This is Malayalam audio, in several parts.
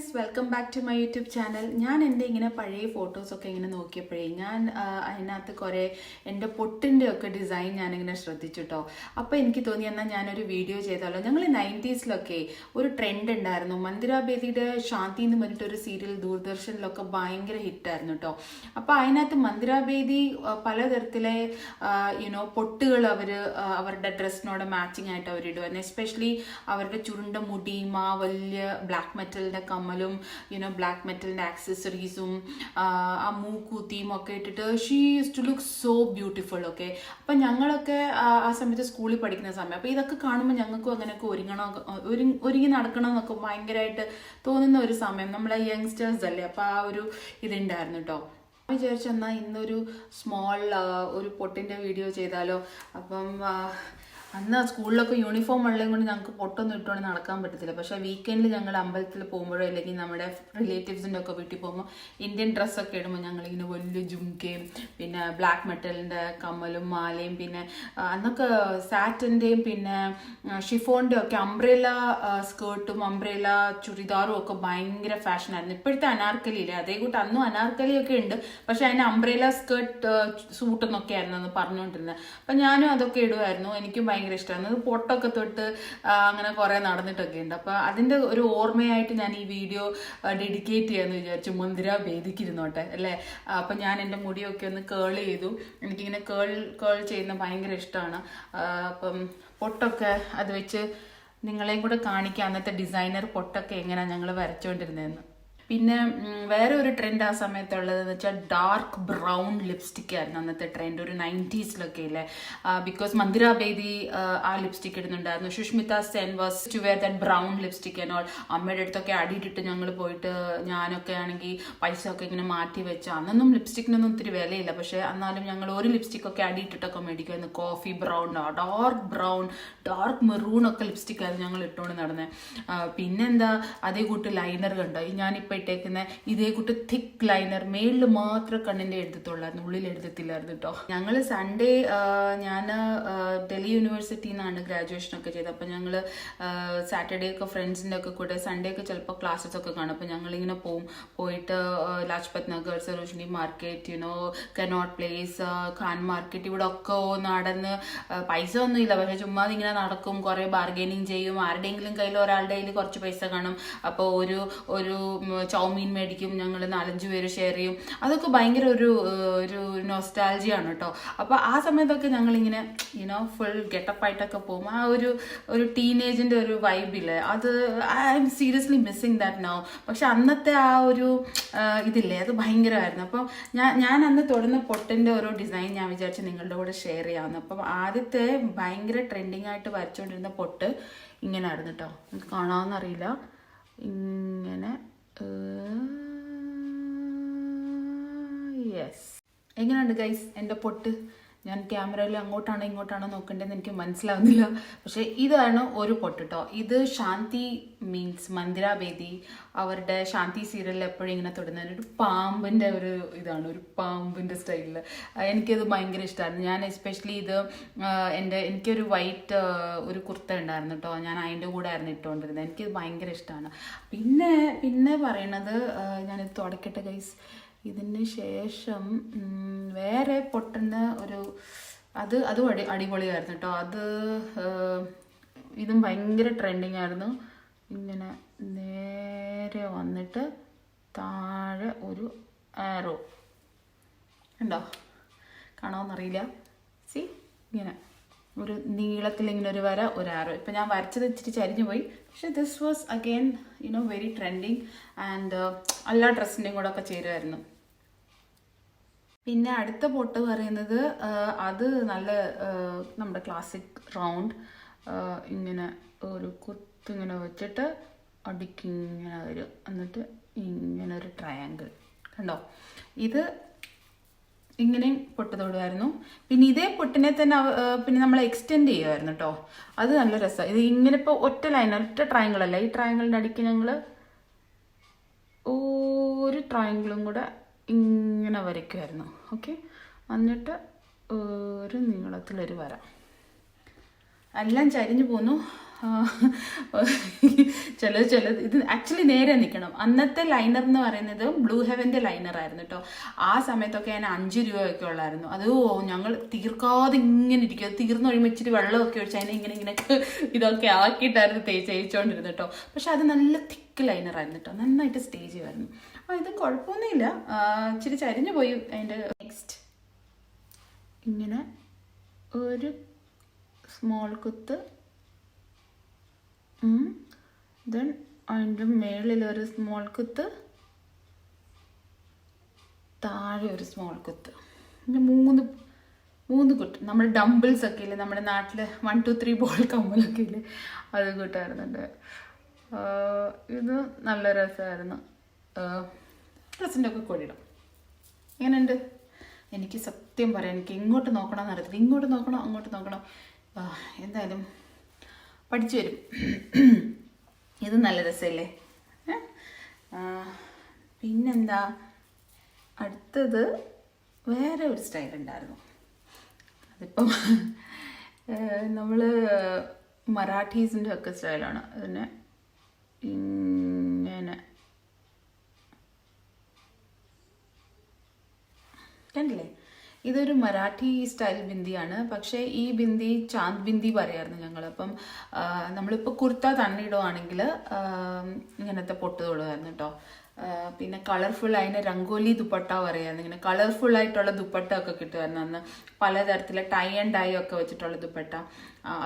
Friends, welcome back to my YouTube channel. ഞാൻ എൻ്റെ ഇങ്ങനെ പഴയ ഫോട്ടോസൊക്കെ ഇങ്ങനെ നോക്കിയപ്പോഴേ അതിനകത്ത് കുറേ എൻ്റെ പൊട്ടിൻ്റെ ഒക്കെ ഡിസൈൻ ഞാനിങ്ങനെ ശ്രദ്ധിച്ചു കേട്ടോ. അപ്പോൾ എനിക്ക് തോന്നി എന്നാൽ ഞാനൊരു വീഡിയോ ചെയ്താലോ. ഞങ്ങൾ 90s ഒരു ട്രെൻഡ് ഉണ്ടായിരുന്നു. മന്ദിര ബേദിയുടെ ശാന്തി എന്ന് പറഞ്ഞിട്ടൊരു സീരിയൽ ദൂരദർശനിലൊക്കെ ഭയങ്കര ഹിറ്റായിരുന്നു കേട്ടോ. അപ്പോൾ അതിനകത്ത് മന്ദിര ബേദി പലതരത്തിലെ പൊട്ടുകൾ അവരുടെ ഡ്രസ്സിനോട് മാച്ചിങ് ആയിട്ട് അവരിടുമായിരുന്നു. എസ്പെഷ്യലി അവരുടെ ചുരുണ്ട മുടിയും ആ വലിയ ബ്ലാക്ക് മെറ്റലിൻ്റെ കമ്മലും ബ്ലാക്ക് മെറ്റലിൻ്റെ ആക്സസറീസും ആ മൂക്കൂത്തിയും ഒക്കെ ഇട്ടിട്ട് she use to look so beautiful. Okay, അപ്പം ഞങ്ങളൊക്കെ ആ സമയത്ത് സ്കൂളിൽ പഠിക്കുന്ന സമയം. അപ്പോൾ ഇതൊക്കെ കാണുമ്പോൾ ഞങ്ങൾക്കും അങ്ങനെയൊക്കെ ഒരുങ്ങി നടക്കണം എന്നൊക്കെ ഭയങ്കരമായിട്ട് തോന്നുന്ന ഒരു സമയം. നമ്മളെ യങ്സ്റ്റേഴ്സ് അല്ലേ, അപ്പോൾ ആ ഒരു ഇതുണ്ടായിരുന്നു കേട്ടോ. വിചാരിച്ചെന്നാൽ ഇന്നൊരു സ്മോൾ ഒരു പൊട്ടിൻ്റെ വീഡിയോ ചെയ്താലോ. അപ്പം അന്ന് സ്കൂളിലൊക്കെ യൂണിഫോം ഉള്ളതും കൊണ്ട് ഞങ്ങൾക്ക് പൊട്ടൊന്നും ഇട്ടുകൊണ്ട് നടക്കാൻ പറ്റത്തില്ല. പക്ഷേ വീക്കെൻഡിൽ ഞങ്ങൾ അമ്പലത്തിൽ പോകുമ്പോഴോ അല്ലെങ്കിൽ നമ്മുടെ റിലേറ്റീവ്സിൻ്റെ ഒക്കെ വീട്ടിൽ പോകുമ്പോൾ ഇന്ത്യൻ ഡ്രസ്സൊക്കെ ഇടുമ്പോൾ ഞങ്ങളിങ്ങനെ വലിയ ജുംക്കയും പിന്നെ ബ്ലാക്ക് മെറ്റലിൻ്റെ കമ്മലും മാലയും പിന്നെ അന്നൊക്കെ സാറ്റിൻ്റെയും പിന്നെ ഷിഫോണിൻ്റെ ഒക്കെ അംബ്രേല സ്കേർട്ടും അംബ്രേല ചുരിദാറും ഒക്കെ ഭയങ്കര ഫാഷനായിരുന്നു. ഇപ്പോഴത്തെ അനാർക്കലിയില്ലേ, അതേ കൂട്ട് അന്നും അനാർക്കലിയൊക്കെ ഉണ്ട്, പക്ഷെ അതിന് അംബ്രേല സ്കേർട്ട് സൂട്ടെന്നൊക്കെ ആയിരുന്നു അന്ന് പറഞ്ഞുകൊണ്ടിരുന്നത്. അപ്പം ഞാനും അതൊക്കെ ഇടുമായിരുന്നു. എനിക്കും ഭയങ്കര ഇഷ്ടമാണ്. പൊട്ടൊക്കെ തൊട്ട് അങ്ങനെ കുറേ നടന്നിട്ടൊക്കെ ഉണ്ട്. അപ്പോൾ അതിൻ്റെ ഒരു ഓർമ്മയായിട്ട് ഞാൻ ഈ വീഡിയോ ഡെഡിക്കേറ്റ് ചെയ്യാമെന്ന് വിചാരിച്ചു. മന്ദിര ഭേദിക്കിരുന്നോട്ടെ അല്ലേ. അപ്പം ഞാൻ എൻ്റെ മുടിയൊക്കെ ഒന്ന് കേൾ ചെയ്തു. എനിക്കിങ്ങനെ കേൾ ചെയ്യുന്ന ഭയങ്കര ഇഷ്ടമാണ്. അപ്പം പൊട്ടൊക്കെ അത് വെച്ച് നിങ്ങളെയും കൂടെ കാണിക്കാം അന്നത്തെ ഡിസൈനർ പൊട്ടൊക്കെ എങ്ങനെയാണ് ഞങ്ങൾ വരച്ചുകൊണ്ടിരുന്നതെന്ന്. പിന്നെ വേറെ ഒരു ട്രെൻഡ് ആ സമയത്തുള്ളതെന്ന് വെച്ചാൽ ഡാർക്ക് ബ്രൗൺ ലിപ്സ്റ്റിക് ആയിരുന്നു അന്നത്തെ ട്രെൻഡ്. ഒരു 90s ഇല്ലേ, ബിക്കോസ് മന്ദിര ബേദി ആ ലിപ്സ്റ്റിക് ഇടുന്നുണ്ടായിരുന്നു. Sushmita Sen was to wear that brown lipstick and all. അമ്മയുടെ അടുത്തൊക്കെ അടിയിട്ടിട്ട് ഞങ്ങൾ പോയിട്ട് ഞാനൊക്കെ ആണെങ്കിൽ പൈസ ഒക്കെ ഇങ്ങനെ മാറ്റി വെച്ച. അന്നൊന്നും ലിപ്സ്റ്റിക്കിനൊന്നും ഒത്തിരി വിലയില്ല, പക്ഷേ എന്നാലും ഞങ്ങൾ ഒരു ലിപ്സ്റ്റിക് ഒക്കെ അടിയിട്ടിട്ടൊക്കെ മേടിക്കുമായിരുന്നു. Coffee brown, dark brown, dark maroon ഒക്കെ ലിപ്സ്റ്റിക് ആയിരുന്നു ഞങ്ങൾ ഇട്ടുകൊണ്ട് നടന്നത്. പിന്നെന്താ, അതേ കൂട്ട് ലൈനർ കണ്ടോ, ഞാനിപ്പോൾ ഇട്ടേക്കുന്ന ഇതേ കൂട്ട് തിക്ക് ലൈനർ മേളിൽ മാത്രം കണ്ണിൻ്റെ എഴുതത്തുള്ളായിരുന്നു, ഉള്ളിൽ എഴുതത്തില്ലായിരുന്നു കേട്ടോ. ഞങ്ങൾ സൺഡേ ഞാൻ ഡൽഹി യൂണിവേഴ്സിറ്റിയിൽ നിന്നാണ് ഗ്രാജുവേഷനൊക്കെ ചെയ്തത്. അപ്പം ഞങ്ങൾ സാറ്റർഡേ ഒക്കെ ഫ്രണ്ട്സിൻ്റെ ഒക്കെ കൂടെ സൺഡേ ഒക്കെ ചിലപ്പോൾ ക്ലാസ്സസ് ഒക്കെ കാണും. അപ്പം ഞങ്ങളിങ്ങനെ പോയിട്ട് Lajpat Nagar, Sarojini market, cannot place, Khan market, ഇവിടെ ഒക്കെ നടന്ന് പൈസ ഒന്നുമില്ല, പക്ഷേ ചുമ്മാ ഇങ്ങനെ നടക്കും, കുറേ ബാർഗൈനിങ് ചെയ്യും. ആരുടെയെങ്കിലും കയ്യിൽ ഒരാളുടെ കയ്യിൽ കുറച്ച് പൈസ കാണും. അപ്പോൾ ഒരു ചൗമീൻ മേടിക്കും, ഞങ്ങൾ 4-5 പേര് ഷെയർ ചെയ്യും. അതൊക്കെ ഭയങ്കര ഒരു നൊസ്റ്റാൾജിയാണ് കേട്ടോ. അപ്പോൾ ആ സമയത്തൊക്കെ ഞങ്ങളിങ്ങനെ ഫുൾ ഗെറ്റപ്പായിട്ടൊക്കെ പോകും. ആ ഒരു ടീനേജിൻ്റെ ഒരു വൈബില്ലേ, അത് I M seriously missing that now. പക്ഷെ അന്നത്തെ ആ ഒരു ഇതില്ലേ, അത് ഭയങ്കരമായിരുന്നു. അപ്പം ഞാൻ അന്ന് തൊടുന്ന പൊട്ടിൻ്റെ ഓരോ ഡിസൈൻ ഞാൻ വിചാരിച്ചു നിങ്ങളുടെ കൂടെ ഷെയർ ചെയ്യാമെന്ന്. അപ്പം ആദ്യത്തെ ഭയങ്കര ട്രെൻഡിങ് ആയിട്ട് വരച്ചുകൊണ്ടിരുന്ന പൊട്ട് ഇങ്ങനെ ആയിരുന്നു കേട്ടോ. നിങ്ങൾക്ക് കാണാമെന്നറിയില്ല. ഇങ്ങനെ യെസ്, എങ്ങനെയുണ്ട് ഗൈസ് എൻ്റെ പൊട്ട്? ഞാൻ ക്യാമറയിൽ അങ്ങോട്ടാണോ ഇങ്ങോട്ടാണോ നോക്കേണ്ടതെന്ന് എനിക്ക് മനസ്സിലാവുന്നില്ല. പക്ഷേ ഇതാണ് ഒരു പൊട്ട് കേട്ടോ. ഇത് ശാന്തി മീൻസ് മന്ദിര ബേദി അവരുടെ ശാന്തി സീരിയലിൽ എപ്പോഴും ഇങ്ങനെ തൊടുന്ന ഒരു പാമ്പിൻ്റെ ഒരു ഇതാണ്, ഒരു പാമ്പിൻ്റെ സ്റ്റൈലിൽ. എനിക്കത് ഭയങ്കര ഇഷ്ടമായിരുന്നു. ഞാൻ എസ്പെഷ്യലി ഇത് എനിക്കൊരു വൈറ്റ് ഒരു കുർത്ത ഉണ്ടായിരുന്നു കേട്ടോ. ഞാൻ അതിൻ്റെ കൂടെ ആയിരുന്നു ഇട്ടുകൊണ്ടിരുന്നത്. എനിക്കിത് ഭയങ്കര ഇഷ്ടമാണ്. പിന്നെ പറയണത്, ഞാനിത് തുടക്കട്ടെ ഗൈസ്. ഇതിന് ശേഷം വേറെ പൊട്ടുന്ന അതും അടിപൊളിയായിരുന്നു കേട്ടോ. ഇതും ഭയങ്കര ട്രെൻഡിങ് ആയിരുന്നു. ഇങ്ങനെ നേരെ വന്നിട്ട് താഴെ ഒരു ആരോ ഉണ്ടോ, കാണാമെന്നറിയില്ല. സി, ഇങ്ങനെ ഒരു നീളത്തിൽ ഇങ്ങനെ ഒരു വര, ഒരു ആരോ. ഇപ്പം ഞാൻ വരച്ചത് ഇച്ചിരി ചരിഞ്ഞു പോയി, പക്ഷെ this was again very trending and എല്ലാ ഡ്രസ്സിൻ്റെയും കൂടെ ഒക്കെ ചേരുമായിരുന്നു. പിന്നെ അടുത്ത പൊട്ട് പറയുന്നത് അത് നല്ല നമ്മുടെ ക്ലാസിക് റൗണ്ട് ഇങ്ങനെ ഒരു കുത്തിങ്ങനെ വെച്ചിട്ട് അടിക്കിങ്ങനെ വരും, എന്നിട്ട് ഇങ്ങനെ ഒരു ട്രയാങ്കിൾ കണ്ടോ. ഇത് ഇങ്ങനെയും പൊട്ട് തൊടുമായിരുന്നു. പിന്നെ ഇതേ പൊട്ടിനെ തന്നെ പിന്നെ നമ്മൾ എക്സ്റ്റെൻഡ് ചെയ്യുമായിരുന്നു കേട്ടോ. അത് നല്ല രസമാണ്. ഇത് ഇങ്ങനെ ഇപ്പോൾ ഒറ്റ ട്രയാങ്കിൾ അല്ല, ഈ ട്രയാങ്കിളിൻ്റെ അടിക്ക് ഞങ്ങൾ ഒരു ട്രയാങ്കിളും കൂടെ ഇങ്ങനെ വരയ്ക്കുമായിരുന്നു. ഓക്കെ, എന്നിട്ട് ഒരു നീളത്തിലൊരു വര. എല്ലാം ചരിഞ്ഞു പോന്നു. ചിലത് ഇത് ആക്ച്വലി നേരെ നിൽക്കണം. അന്നത്തെ ലൈനർ എന്ന് പറയുന്നത് ബ്ലൂ ഹെവൻ്റെ ലൈനർ ആയിരുന്നു കേട്ടോ. ആ സമയത്തൊക്കെ ഞാൻ 5 രൂപയൊക്കെ ഉള്ളായിരുന്നു. അത് ഞങ്ങൾ തീർക്കാതെ ഇങ്ങനെ ഇരിക്കും. അത് തീർന്നു കഴിയുമ്പോൾ ഇച്ചിരി വെള്ളമൊക്കെ ഒഴിച്ച് അതിനെ ഇങ്ങനെയൊക്കെ ഇതൊക്കെ ആക്കിയിട്ടായിരുന്നു തേച്ചോണ്ടിരുന്നത് കേട്ടോ. പക്ഷെ അത് നല്ല തിക്ക് ലൈനറായിരുന്നു കേട്ടോ, നന്നായിട്ട് സ്റ്റേ ചെയ്യുമായിരുന്നു. ഇത് കുഴപ്പമൊന്നുമില്ല, ഇച്ചിരി ചരിഞ്ഞു പോയി അതിൻ്റെ. നെക്സ്റ്റ് ഇങ്ങനെ ഒരു സ്മോൾ കുത്ത്, ദെൻ അതിൻ്റെ മേളിലൊരു സ്മോൾ കുത്ത്, താഴെ ഒരു സ്മോൾ കുത്ത്, പിന്നെ മൂന്ന് കുത്ത്. നമ്മുടെ ഡംബിൾസ് ഒക്കെ ഇല്ലേ, നമ്മുടെ നാട്ടിൽ 1 2 3 ബോൾ കമ്മലൊക്കെ ഇല്ലേ, അത് കൂട്ടായിരുന്നുണ്ട്. ഇത് നല്ല രസമായിരുന്നു. ഡ്രസ്സിൻ്റെ ഒക്കെ കൊടിയിടും. എങ്ങനെയുണ്ട്? എനിക്ക് സത്യം പറയാം, എനിക്ക് ഇങ്ങോട്ട് നോക്കണമെന്ന് അറിയത്തില്ല. ഇങ്ങോട്ട് നോക്കണോ അങ്ങോട്ട് നോക്കണോ, എന്തായാലും പഠിച്ചു വരും. ഇത് നല്ല രസമല്ലേ? പിന്നെന്താ, അടുത്തത് വേറെ ഒരു സ്റ്റൈൽ ഉണ്ടായിരുന്നു. അതിപ്പം നമ്മൾ മറാഠീസിൻ്റെ ഒക്കെ സ്റ്റൈലാണ്. അതിനെ ഇങ്ങനെ കണ്ടില്ലേ? ഇതൊരു മറാഠി സ്റ്റൈൽ ബിന്ദിയാണ്. പക്ഷേ ഈ ബിന്ദി ചാന്ദ് ബിന്ദി പറയായിരുന്നു ഞങ്ങൾ. അപ്പം നമ്മളിപ്പോൾ കുർത്ത തന്നിടുവാണെങ്കിൽ ഇങ്ങനത്തെ പൊട്ട് തൊടുമായിരുന്നു കേട്ടോ. പിന്നെ കളർഫുൾ അതിന് രംഗോലി ദുപ്പട്ട പറയായിരുന്നു. ഇങ്ങനെ കളർഫുൾ ആയിട്ടുള്ള ദുപ്പട്ട ഒക്കെ കിട്ടുമായിരുന്നു അന്ന്. പലതരത്തിലെ ടൈ ആൻഡ് ഡൈ ഒക്കെ വെച്ചിട്ടുള്ള ദുപ്പട്ട,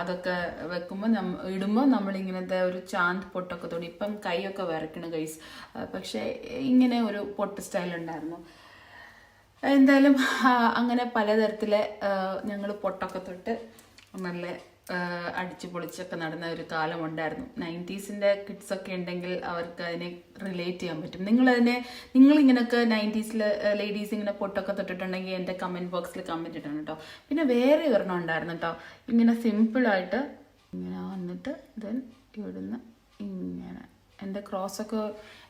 അതൊക്കെ വെക്കുമ്പോൾ ഇടുമ്പോൾ നമ്മളിങ്ങനത്തെ ഒരു ചാന്ദ് പൊട്ടൊക്കെ തൊടി. ഇപ്പം കൈയൊക്കെ വിറയ്ക്കണം ഗൈസ്. പക്ഷേ ഇങ്ങനെ ഒരു പൊട്ട് സ്റ്റൈൽ ഉണ്ടായിരുന്നു. എന്തായാലും അങ്ങനെ പലതരത്തിലെ ഞങ്ങൾ പൊട്ടൊക്കെ തൊട്ട് നല്ല അടിച്ചു പൊളിച്ചൊക്കെ നടന്ന ഒരു കാലം ഉണ്ടായിരുന്നു. 90s കിഡ്സൊക്കെ ഉണ്ടെങ്കിൽ അവർക്ക് അതിനെ റിലേറ്റ് ചെയ്യാൻ പറ്റും. നിങ്ങളിങ്ങനെയൊക്കെ 90s ലേഡീസ് ഇങ്ങനെ പൊട്ടൊക്കെ തൊട്ടിട്ടുണ്ടെങ്കിൽ എൻ്റെ കമൻറ്റ് ബോക്സിൽ കമൻറ്റ് ഇടണം കേട്ടോ. പിന്നെ വേറെ ഒരെണ്ണം ഉണ്ടായിരുന്നു കേട്ടോ, ഇങ്ങനെ സിമ്പിളായിട്ട് ഇങ്ങനെ വന്നിട്ട് ദെൻ ഇവിടുന്ന് ഇങ്ങനെ എൻ്റെ ക്രോസൊക്കെ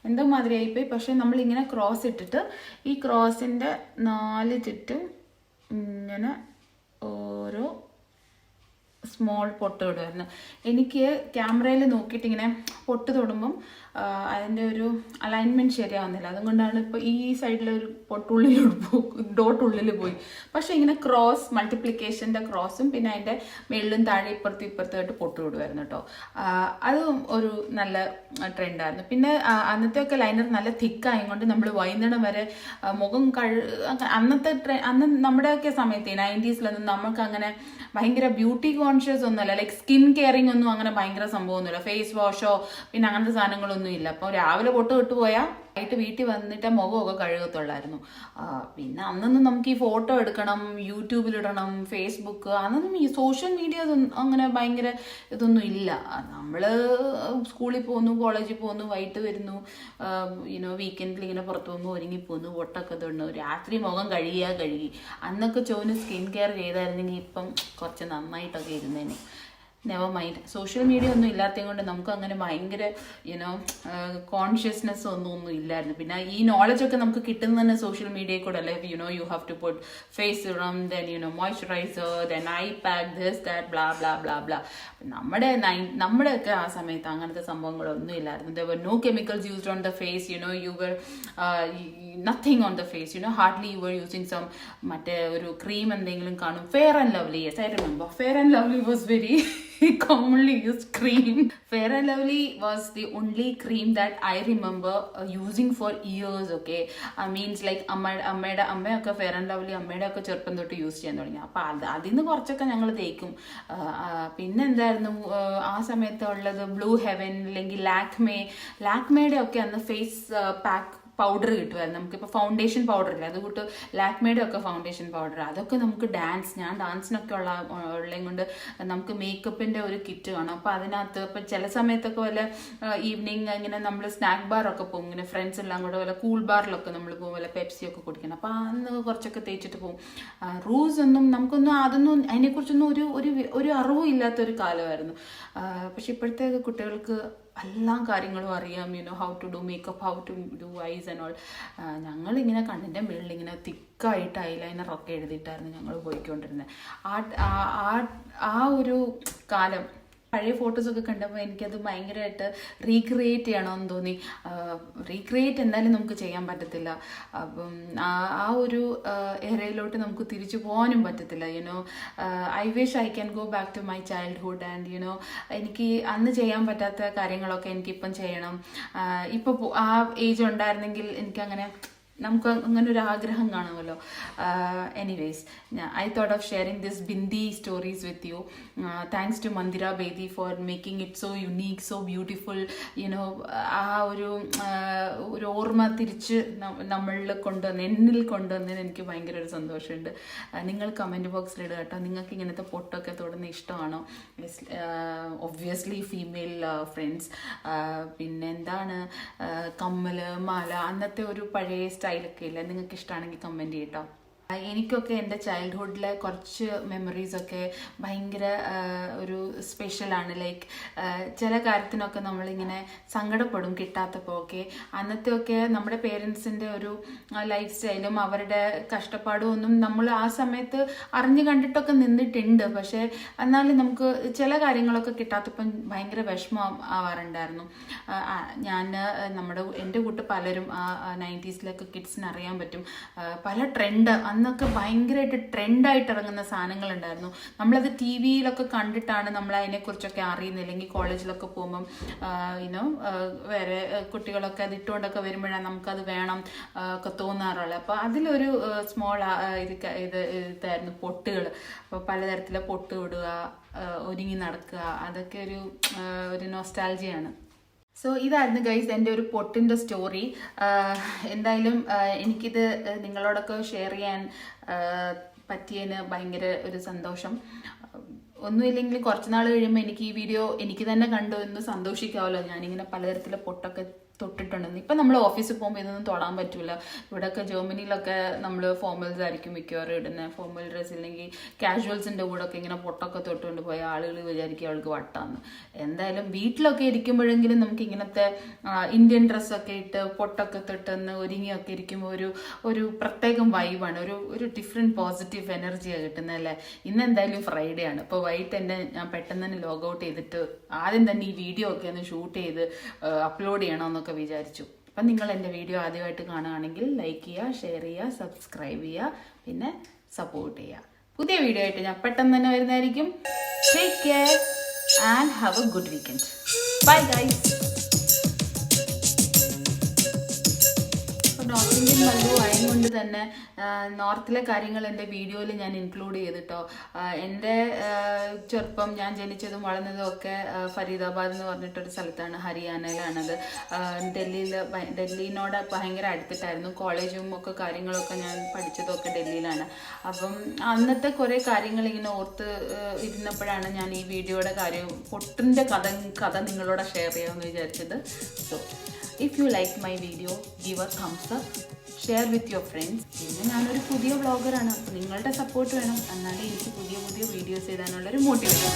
എന്തോ മാതിരിയായിപ്പോയി. പക്ഷെ നമ്മളിങ്ങനെ ക്രോസ് ഇട്ടിട്ട് ഈ ക്രോസിൻ്റെ 4 ചുറ്റും ഇങ്ങനെ ഓരോ സ്മോൾ പൊട്ട് തൊടുമായിരുന്നു. എനിക്ക് ക്യാമറയിൽ നോക്കിയിട്ട് ഇങ്ങനെ പൊട്ട് തൊടുമ്പം അതിൻ്റെ ഒരു അലൈൻമെൻറ്റ് ശരിയാവുന്നില്ല. അതുകൊണ്ടാണ് ഇപ്പോൾ ഈ സൈഡിലൊരു ഡോട്ടുള്ളിൽ പോയി. പക്ഷേ ഇങ്ങനെ ക്രോസ് മൾട്ടിപ്ലിക്കേഷൻ്റെ ക്രോസും പിന്നെ അതിൻ്റെ മേളിലും താഴെ ഇപ്പുറത്തായിട്ട് പൊട്ട് തൊടുമായിരുന്നു കേട്ടോ. അതും ഒരു നല്ല ട്രെൻഡായിരുന്നു. പിന്നെ അന്നത്തെയൊക്കെ ലൈനർ നല്ല തിക്കായതുകൊണ്ട് നമ്മൾ വൈകുന്നേരം വരെ മുഖം അന്ന് നമ്മുടെയൊക്കെ സമയത്ത് 90s നമുക്ക് അങ്ങനെ ഭയങ്കര ബ്യൂട്ടി കോൺഷ്യസ് ഒന്നുമല്ല, ലൈക്ക് സ്കിൻ കെയറിങ് ഒന്നും അങ്ങനെ ഭയങ്കര സംഭവമൊന്നുമില്ല. ഫേസ് വാഷോ പിന്നെ അങ്ങനത്തെ സാധനങ്ങളൊന്നും ഇല്ല. അപ്പോൾ രാവിലെ പൊട്ട് വിട്ടുപോയാൽ ആയിട്ട് വീട്ടിൽ വന്നിട്ട് മുഖമൊക്കെ കഴുകത്തുള്ളായിരുന്നു. പിന്നെ അന്നൊന്നും നമുക്ക് ഈ ഫോട്ടോ എടുക്കണം, യൂട്യൂബിലിടണം, ഫേസ്ബുക്ക്, അന്നൊന്നും ഈ സോഷ്യൽ മീഡിയ അങ്ങനെ ഭയങ്കര ഇതൊന്നും ഇല്ല. നമ്മൾ സ്കൂളിൽ പോകുന്നു, കോളേജിൽ പോകുന്നു, വൈകിട്ട് വരുന്നു, വീക്കെൻഡിൽ ഇങ്ങനെ പുറത്തു പോകുമ്പോൾ ഒരുങ്ങിപ്പോന്നു, പൊട്ടൊക്കെ തൊണ്ണു, രാത്രി മുഖം കഴുകി. അന്നൊക്കെ ചോദിന് സ്കിൻ കെയർ ചെയ്തായിരുന്നെങ്കിൽ ഇപ്പം കുറച്ച് നന്നായിട്ടൊക്കെ ഇരുന്നേനെ. Never mind. സോഷ്യൽ മീഡിയ ഒന്നും ഇല്ലാത്തത് കൊണ്ട് നമുക്ക് അങ്ങനെ ഭയങ്കര കോൺഷ്യസ്നെസ് ഒന്നും ഇല്ലായിരുന്നു. പിന്നെ ഈ നോളജൊക്കെ നമുക്ക് കിട്ടുന്നത് തന്നെ സോഷ്യൽ മീഡിയയിൽ കൂടെ അല്ലേ. You have to put face serum, then moisturiser, then eye pack, this that blah blah blah blah. നമ്മുടെയൊക്കെ ആ സമയത്ത് അങ്ങനത്തെ സംഭവങ്ങളൊന്നും ഇല്ലായിരുന്നു. there were no chemicals used on the face, you were nothing on the face, hardly you were using some മറ്റേ ഒരു ക്രീം എന്തെങ്കിലും കാണും. Fair and Lovely, yes I remember. Fair and Lovely was very commonly used cream. Fair and Lovely was the only cream that I remember using for years. Okay, means like അമ്മയൊക്കെ Fair and Lovely അമ്മയുടെ ഒക്കെ ചെറുപ്പം തൊട്ട് യൂസ് ചെയ്യാൻ തുടങ്ങി. അപ്പം അതിന്ന് കുറച്ചൊക്കെ ഞങ്ങൾ തേക്കും. പിന്നെ എന്തായിരുന്നു ആ സമയത്ത് ഉള്ളത്, ബ്ലൂ ഹെവൻ അല്ലെങ്കിൽ ലാക്മേയുടെ ഒക്കെ അന്ന് ഫേസ് പാക്ക് പൗഡർ കിട്ടുമായിരുന്നു. നമുക്കിപ്പോൾ ഫൗണ്ടേഷൻ പൗഡർ ഇല്ല, അതുകൂട്ട് ലാക്മേയുടെ ഒക്കെ ഫൗണ്ടേഷൻ പൗഡർ, അതൊക്കെ നമുക്ക് ഞാൻ ഡാൻസിനൊക്കെ ഉള്ളതും കൊണ്ട് നമുക്ക് മേക്കപ്പിൻ്റെ ഒരു കിറ്റ് കാണും. അപ്പോൾ അതിനകത്ത് ഇപ്പം ചില സമയത്തൊക്കെ വല്ല ഈവനിങ് ഇങ്ങനെ നമ്മൾ സ്നാക്ക് ബാറൊക്കെ പോകും, ഇങ്ങനെ ഫ്രണ്ട്സ് എല്ലാം കൂടെ വല്ല കൂൾ ബാറിലൊക്കെ നമ്മൾ പോകും, വല്ല പെപ്സിയൊക്കെ കുടിക്കണം. അപ്പോൾ അന്ന് കുറച്ചൊക്കെ തേച്ചിട്ട് പോകും. റൂസ് ഒന്നും അതൊന്നും അതിനെക്കുറിച്ചൊന്നും ഒരു അറിവും ഇല്ലാത്തൊരു കാലമായിരുന്നു. പക്ഷെ ഇപ്പോഴത്തെ കുട്ടികൾക്ക് എല്ലാ കാര്യങ്ങളും അറിയാം, how to do makeup, how to do eyes and all. ഞങ്ങളിങ്ങനെ കണ്ണിൻ്റെ മുകളിൽ ഇങ്ങനെ തിക്കായിട്ട് ഐലൈനറൊക്കെ എഴുതിയിട്ടായിരുന്നു ഞങ്ങൾ പോയിക്കൊണ്ടിരുന്നത്. ആ ഒരു കാലം പഴയ ഫോട്ടോസൊക്കെ കണ്ടപ്പോൾ എനിക്കത് ഭയങ്കരമായിട്ട് റീക്രിയേറ്റ് ചെയ്യണമെന്ന് തോന്നി. റീക്രിയേറ്റ് എന്തായാലും നമുക്ക് ചെയ്യാൻ പറ്റത്തില്ല. അപ്പം ആ ഒരു എറയിലോട്ട് നമുക്ക് തിരിച്ചു പോകാനും പറ്റത്തില്ല. I wish I can go back to my childhood and എനിക്ക് അന്ന് ചെയ്യാൻ പറ്റാത്ത കാര്യങ്ങളൊക്കെ എനിക്കിപ്പം ചെയ്യണം. ഇപ്പോൾ ആ ഏജ് ഉണ്ടായിരുന്നെങ്കിൽ എനിക്കങ്ങനെ, നമുക്ക് അങ്ങനെ ഒരു ആഗ്രഹം കാണുമല്ലോ. Anyways, I thought of sharing this bindi stories with you. Thanks to Mandira Bedi for making it so unique, so beautiful. ആ ഒരു ഓർമ്മ തിരിച്ച് നമ്മളിൽ എന്നിൽ കൊണ്ടുവന്നതിന് എനിക്ക് ഭയങ്കര ഒരു സന്തോഷമുണ്ട്. നിങ്ങൾ കമൻറ്റ് ബോക്സിൽ ഇടുക കേട്ടോ, നിങ്ങൾക്ക് ഇങ്ങനത്തെ പൊട്ടൊക്കെ തൊടുന്ന ഇഷ്ടമാണോ? Obviously female friends. പിന്നെ എന്താണ്, കമ്മല്, മാല, അന്നത്തെ ഒരു പഴയ സ്റ്റൈലൊക്കെ ഇല്ല, നിങ്ങൾക്ക് ഇഷ്ടമാണെങ്കിൽ കമൻറ്റ് ചെയ്യട്ടോ. എനിക്കൊക്കെ എൻ്റെ ചൈൽഡ്ഹുഡിലെ കുറച്ച് മെമ്മറീസൊക്കെ ഭയങ്കര ഒരു സ്പെഷ്യലാണ്. ലൈക്ക് ചില കാര്യത്തിനൊക്കെ നമ്മളിങ്ങനെ സങ്കടപ്പെടും കിട്ടാത്തപ്പോൾ ഒക്കെ. അന്നത്തെയൊക്കെ നമ്മുടെ പേരൻസിൻ്റെ ഒരു ലൈഫ് സ്റ്റൈലും അവരുടെ കഷ്ടപ്പാടും ഒന്നും നമ്മൾ ആ സമയത്ത് അറിഞ്ഞു കണ്ടിട്ടൊക്കെ നിന്നിട്ടുണ്ട്. പക്ഷേ എന്നാലും നമുക്ക് ചില കാര്യങ്ങളൊക്കെ കിട്ടാത്തപ്പം ഭയങ്കര വിഷമം ആവാറുണ്ടായിരുന്നു. എൻ്റെ കൂട്ട് പലരും 90s കിഡ്സിന് അറിയാൻ പറ്റും, പല ട്രെൻഡ് അന്നൊക്കെ ഭയങ്കരമായിട്ട് ട്രെൻഡായിട്ട് ഇറങ്ങുന്ന സാധനങ്ങളുണ്ടായിരുന്നു. നമ്മളത് ടി വിയിലൊക്കെ കണ്ടിട്ടാണ് നമ്മൾ അതിനെക്കുറിച്ചൊക്കെ അറിയുന്നത്. അല്ലെങ്കിൽ കോളേജിലൊക്കെ പോകുമ്പം വേറെ കുട്ടികളൊക്കെ അത് ഇട്ടുകൊണ്ടൊക്കെ വരുമ്പോഴാണ് നമുക്കത് വേണം ഒക്കെ തോന്നാറുള്ളത്. അപ്പോൾ അതിലൊരു സ്മോൾ ഇതായിരുന്നു പൊട്ടുകൾ. അപ്പോൾ പലതരത്തിലെ പൊട്ട് ഇടുക, ഒരുങ്ങി നടക്കുക, അതൊക്കെ ഒരു നൊസ്റ്റാൾജിയാണ്. സോ ഇതായിരുന്നു ഗൈസ് എൻ്റെ ഒരു പൊട്ടിൻ്റെ സ്റ്റോറി. എന്തായാലും എനിക്കിത് നിങ്ങളോടൊക്കെ ഷെയർ ചെയ്യാൻ പറ്റിയതിന് ഭയങ്കര ഒരു സന്തോഷം. ഒന്നുമില്ലെങ്കിൽ കുറച്ച് നാൾ കഴിയുമ്പോൾ എനിക്ക് ഈ വീഡിയോ എനിക്ക് തന്നെ കണ്ടു എന്ന് സന്തോഷിക്കാമല്ലോ. ഞാനിങ്ങനെ പലതരത്തിലെ പൊട്ടൊക്കെ തൊട്ടിട്ടുണ്ടെന്ന്. ഇപ്പം നമ്മൾ ഓഫീസിൽ പോകുമ്പോൾ ഇതൊന്നും തൊടാൻ പറ്റില്ല. ഇവിടെയൊക്കെ ജർമ്മനിയിലൊക്കെ നമ്മൾ ഫോർമൽസ് ആയിരിക്കും മിക്കവാറും ഇടുന്നത്. ഫോർമൽ ഡ്രസ്സ് ഇല്ലെങ്കിൽ കാഷ്വൽസിൻ്റെ കൂടെ ഒക്കെ ഇങ്ങനെ പൊട്ടൊക്കെ തൊട്ടുകൊണ്ട് പോയ ആളുകൾ വിചാരിക്കും അവൾക്ക് വട്ടാന്ന്. എന്തായാലും വീട്ടിലൊക്കെ ഇരിക്കുമ്പോഴെങ്കിലും നമുക്ക് ഇങ്ങനത്തെ ഇന്ത്യൻ ഡ്രസ്സൊക്കെ ഇട്ട് പൊട്ടൊക്കെ തൊട്ടെന്ന് ഒരുങ്ങിയൊക്കെ ഇരിക്കുമ്പോൾ ഒരു പ്രത്യേകം വൈബാണ്, ഒരു ഡിഫറെൻറ്റ് പോസിറ്റീവ് എനർജിയാണ് കിട്ടുന്നത് അല്ലേ. ഇന്ന് എന്തായാലും ഫ്രൈഡേ ആണ്. ഇപ്പോൾ വൈകിട്ട് ഞാൻ പെട്ടെന്ന് തന്നെ ലോഗ് ഔട്ട് ചെയ്തിട്ട് ആദ്യം തന്നെ ഈ വീഡിയോ ഒക്കെ ഒന്ന് ഷൂട്ട് ചെയ്ത് അപ്ലോഡ് ചെയ്യണമെന്നൊക്കെ വിചാരിച്ചു. അപ്പം നിങ്ങൾ എൻ്റെ വീഡിയോ ആദ്യമായിട്ട് കാണുകയാണെങ്കിൽ ലൈക്ക് ചെയ്യുക, ഷെയർ ചെയ്യുക, സബ്സ്ക്രൈബ് ചെയ്യുക, പിന്നെ സപ്പോർട്ട് ചെയ്യുക. പുതിയ വീഡിയോ ആയിട്ട് ഞാൻ പെട്ടെന്ന് തന്നെ വരുന്നതായിരിക്കും. Take care and have A good weekend. Bye guys. North Indian Mallu ആയതുകൊണ്ട് തന്നെ നോർത്തിലെ കാര്യങ്ങൾ എൻ്റെ വീഡിയോയിൽ ഞാൻ ഇൻക്ലൂഡ് ചെയ്തിട്ടോ. എൻ്റെ ചെറുപ്പം, ഞാൻ ജനിച്ചതും വളർന്നതും ഒക്കെ ഫരീദാബാദ് എന്ന് പറഞ്ഞിട്ടൊരു സ്ഥലത്താണ്, ഹരിയാനയിലാണത്. ഡൽഹിനോട് ഭയങ്കര അടുത്തിട്ടായിരുന്നു. കോളേജും ഒക്കെ കാര്യങ്ങളൊക്കെ ഞാൻ പഠിച്ചതൊക്കെ ഡൽഹിയിലാണ്. അപ്പം അന്നത്തെ കുറേ കാര്യങ്ങൾ ഇങ്ങനെ ഓർത്ത് ഇരുന്നപ്പോഴാണ് ഞാൻ ഈ വീഡിയോയുടെ പൊട്ടിൻ്റെ കഥ നിങ്ങളോട് ഷെയർ ചെയ്യാമെന്ന് വിചാരിച്ചത്. So if you like my video, give a thumbs up, share with your friends. പിന്നെ ഞാനൊരു പുതിയ വ്ളോഗറാണ്, അപ്പോൾ നിങ്ങളുടെ സപ്പോർട്ട് വേണം, എന്നാലേ എനിക്ക് പുതിയ വീഡിയോസ് ചെയ്താനുള്ളൊരു മോട്ടിവേഷൻ.